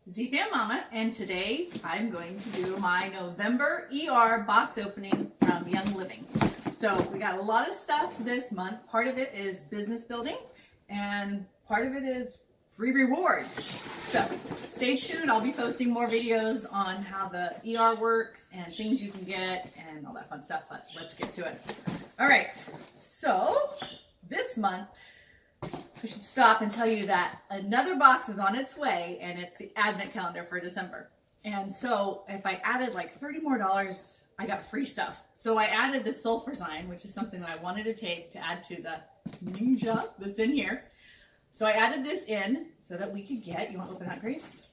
ZFam Mama, and today I'm going to do my November ER box opening from Young Living. So we got a lot of stuff this month. Part of it is business building, and part of it is free rewards. So stay tuned. I'll be posting more videos on how the ER works and things you can get and all that fun stuff, but let's get to it. All right, so this month, we should stop and tell you that another box is on its way, and it's the advent calendar for December. And so if I added like $30 more, I got free stuff. So I added the Sulfurzyme, which is something that I wanted to take to add to the Ninja that's in here. So I added this in so that we could get, you want to open that, Grace?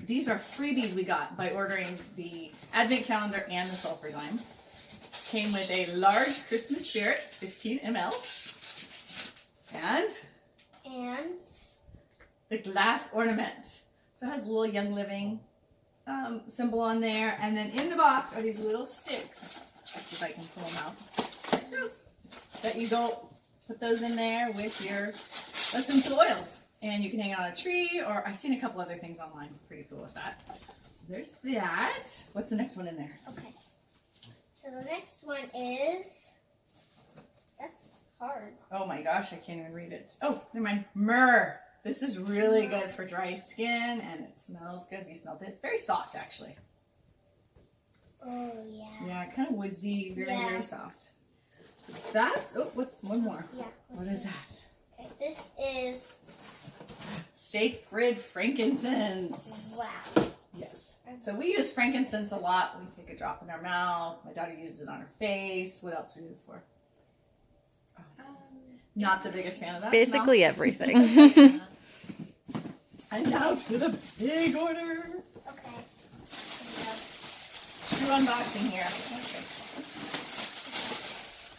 These are freebies we got by ordering the advent calendar and the Sulfurzyme. Came with a large Christmas spirit, 15 ml. And the glass ornament. So it has a little Young Living symbol on there. And then in the box are these little sticks. Let's see if I can pull them out. Yes. That you go put those in there with your essential oils. And you can hang it on a tree, or I've seen a couple other things online. Pretty cool with that. So there's that. What's the next one in there? Okay. So the next one is, that's hard. Oh my gosh, I can't even read it. Oh, never mind. Myrrh. This is really good for dry skin, and it smells good. Have you smelled it? It's very soft, actually. Oh, yeah. Yeah, kind of woodsy, very, Yeah. very soft. So that's, oh, what's one more? Yeah. What is that? Okay, this is, Sacred frankincense. wow. Yes. So we use frankincense a lot. We take a drop in our mouth. My daughter uses it on her face. What else do we use it for? Not the biggest fan of that Basically smell. everything. And now to the big order. Okay. True unboxing here.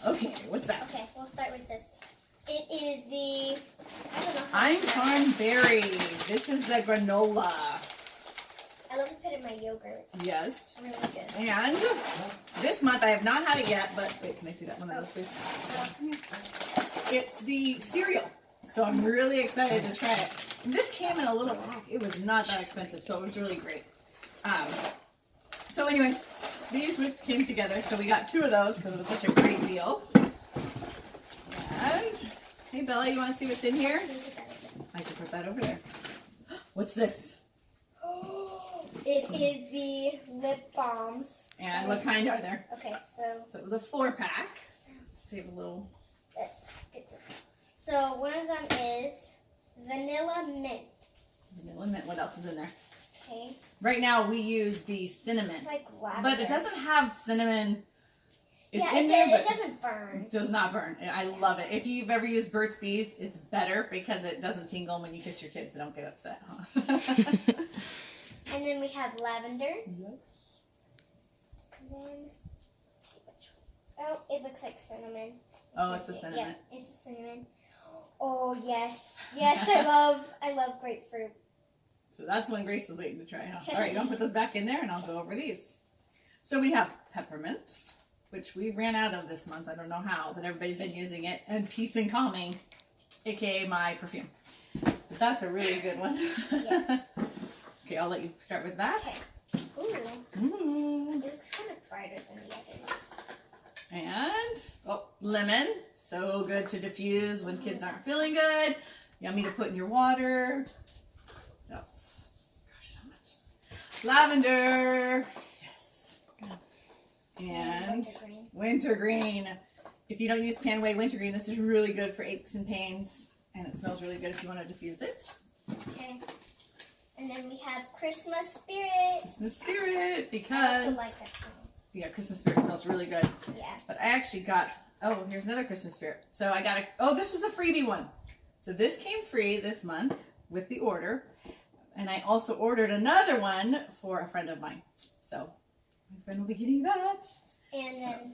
Okay, what's that? Okay, we'll start with this. It is the, I don't know how Einkorn berry. This is the granola. I love to put it in my yogurt. Yes. It's really good. And this month I have not had it yet, but wait, can I see that one of those, please? It's the cereal. So I'm really excited to try it. And this came in a little pack. It was not that expensive, so it was really great. So anyways, these came together. So we got two of those because it was such a great deal. And hey, Bella, you want to see what's in here? I can put that over there. What's this? It is the lip balms. And what kind are there? Okay, So it was a 4-pack. Save a little. let's get this. So one of them is vanilla mint. Vanilla mint. What else is in there? Okay. Right now we use the cinnamon, It's like lavender. but it doesn't have cinnamon. It's yeah, in there, but it doesn't burn. it does not burn. I love it. If you've ever used Burt's Bees, it's better because it doesn't tingle when you kiss your kids. They don't get upset. Huh? And then we have lavender. Yes. And then, let's see which one's. Oh, it looks like cinnamon. Oh, it's a cinnamon. Yeah, it's a cinnamon. Oh yes, yes, I love grapefruit. So that's one Grace was waiting to try. Huh? All right, you want to put those back in there, and I'll go over these. So we have peppermint, which we ran out of this month. I don't know how, but everybody's been using it. And Peace and Calming, aka my perfume. But that's a really good one. Yes. Okay, I'll let you start with that. Ooh, Ooh. it looks kind of brighter than the others. And, oh, lemon. So good to diffuse when kids aren't feeling good. Yummy to put in your water. What else? Gosh, so much. Lavender. Yes. And wintergreen. If you don't use Panway wintergreen, this is really good for aches and pains. And it smells really good if you want to diffuse it. Okay. And then we have Christmas Spirit. Christmas Spirit, I because... also like that smell. Yeah, Christmas Spirit smells really good. Yeah. But I actually got, oh, here's another Christmas Spirit. So I got oh, this was a freebie one. So this came free this month with the order. And I also ordered another one for a friend of mine. So my friend will be getting that. And then,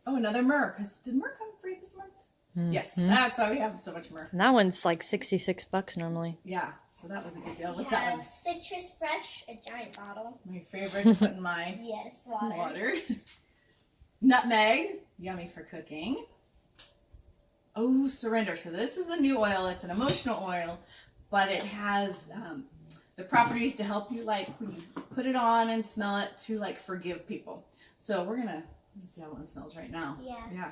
Oh, another myrrh. Because did myrrh come free this month? Yes, that's why we have so much myrrh. And that one's like $66 normally. Yeah, so that was a good deal. we What's that have one? Citrus Fresh, a giant bottle. My favorite to put in my Yes, water. water. Nutmeg, yummy for cooking. Oh, Surrender. So this is the new oil. It's an emotional oil. but it has the properties to help you, like when you put it on and smell it, to like forgive people. So we're gonna see how one smells right now. Yeah. Yeah.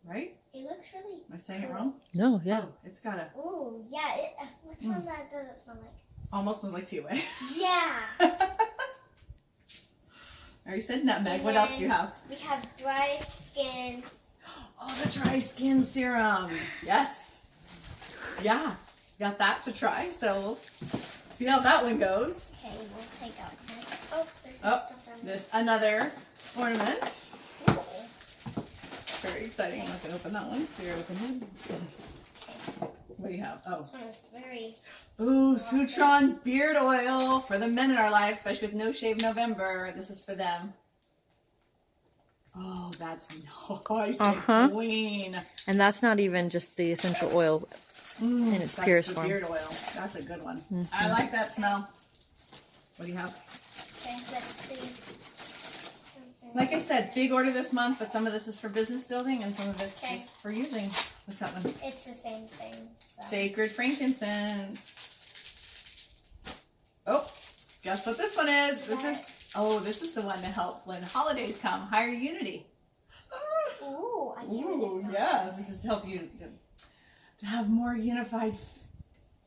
Right? It looks really. Am I saying it wrong? No, yeah. Oh, it's got a Ooh, yeah. Which one that does it smell like? almost smells like tea away. Yeah. Already said nutmeg. And What else do you have? We have dry skin. Oh, the dry skin serum. Yes. Yeah. Got that to try. So we'll see how that one goes. Okay, we'll take out this. Oh, there's some Oh, stuff down there. this another ornament. Ooh. Very exciting. I'm not gonna open that one. Here, open it. Okay. What do you have? Oh. This one is very. Ooh, Sutron beard oil for the men in our life, especially with No Shave November. This is for them. Oh, that's nice and clean. And that's not even just the essential oil in its That's purest the form. beard oil. That's a good one. I like that smell. What do you have? Okay, let's see. Like I said, big order this month, but some of this is for business building and some of it's Okay. just for using. What's that one? It's the same thing. So. Sacred frankincense. Oh, guess what this one is? This is the one to help when holidays come. Higher unity. Ooh, I hear Ooh, this. yeah, this is help you to have more unified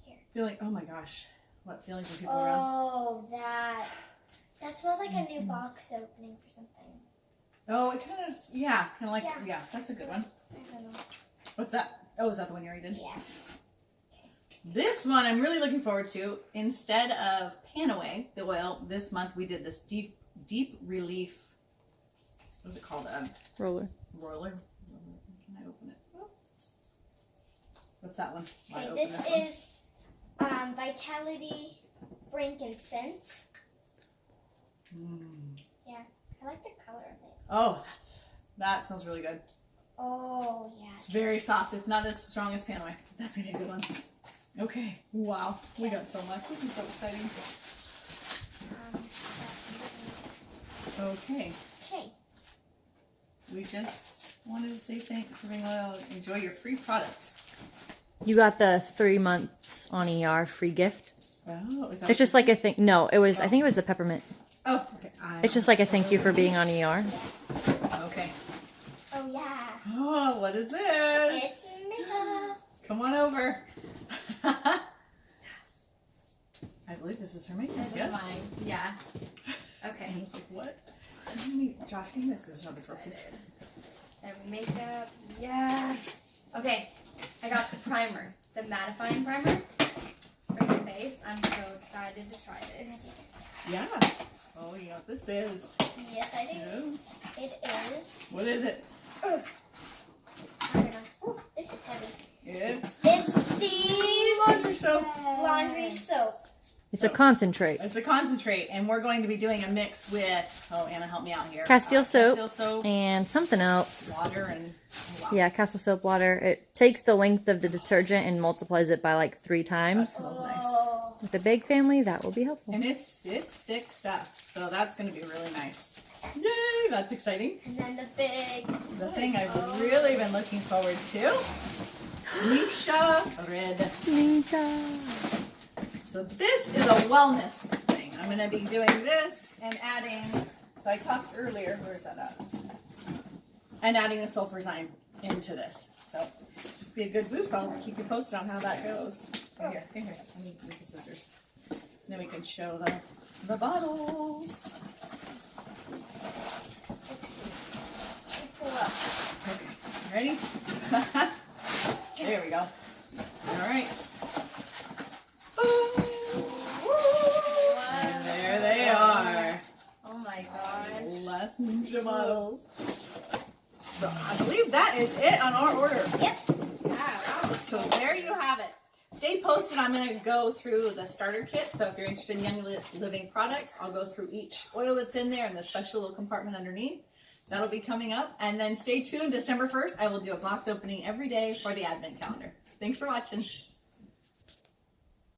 Here. feeling. Oh my gosh, what feelings are people around? Oh, that smells like a new box opening for something. Oh, it kind of, yeah, kind of like, Yeah. yeah, that's a good one. I don't know. What's that? Oh, is that the one you already did? Yeah. This one I'm really looking forward to. Instead of Panaway, the oil, this month we did this deep relief. What's it called? Roller. Roller. Can I open it? What's that one? Why Okay, open this one? is Vitality Frankincense. Yeah, I like the color of it. Oh, that smells really good. Oh, yeah. It's very soft. It's not as strong as Panaway. That's gonna be a good one. Okay. Wow. We got so much. This is so exciting. Okay. Okay. We just wanted to say thanks for being oil. Enjoy your free product. You got the 3 months on ER free gift. Oh, is that It's just like a thing. No, it was. I think it was the peppermint. Oh, okay. It's just like a thank you for being on ER. Okay. Oh, yeah. Oh, what is this? It's makeup. Come on over. I believe this is her makeup. This Yes. is mine. Yeah. Okay. I was like, what? Josh, can you miss this? Focus. And makeup. Yes. Okay. I got the primer, the mattifying primer for your face. I'm so excited to try this. Yeah. Oh, you know what this is? Yes, I do. Yes. It is. What is it? I don't know. Ooh, this is heavy. It's It's the laundry soap. laundry soap. It's a concentrate. It's a concentrate, and we're going to be doing a mix with, oh, Anna, help me out here. Castile soap. Castile soap, And something else. water, and wow. Yeah, Castle soap water. It takes the length of the detergent and multiplies it by like 3 That times. smells nice. Oh. With a big family, that will be helpful. And it's thick stuff, so that's going to be really nice. Yay, that's exciting. And then the big. The thing I've really been looking forward to, Misha Red. Ninja. So this is a wellness thing. I'm going to be doing this and adding, so I talked earlier, where is that at? And adding the sulfurzyme into this. So just be a good boost. I'll keep you posted on how that goes. Here. Let me use the scissors. Then we can show the bottles. Let's see. Pull up. Okay, ready? There we go. All right. And there they are. Oh my gosh. Last ninja bottles. So I believe that is it on our order. Yep. So there you have it. Stay posted. I'm going to go through the starter kit. So if you're interested in Young Living products, I'll go through each oil that's in there and the special little compartment underneath. That'll be coming up. And then stay tuned. December 1st, I will do a box opening every day for the Advent calendar. Thanks for watching.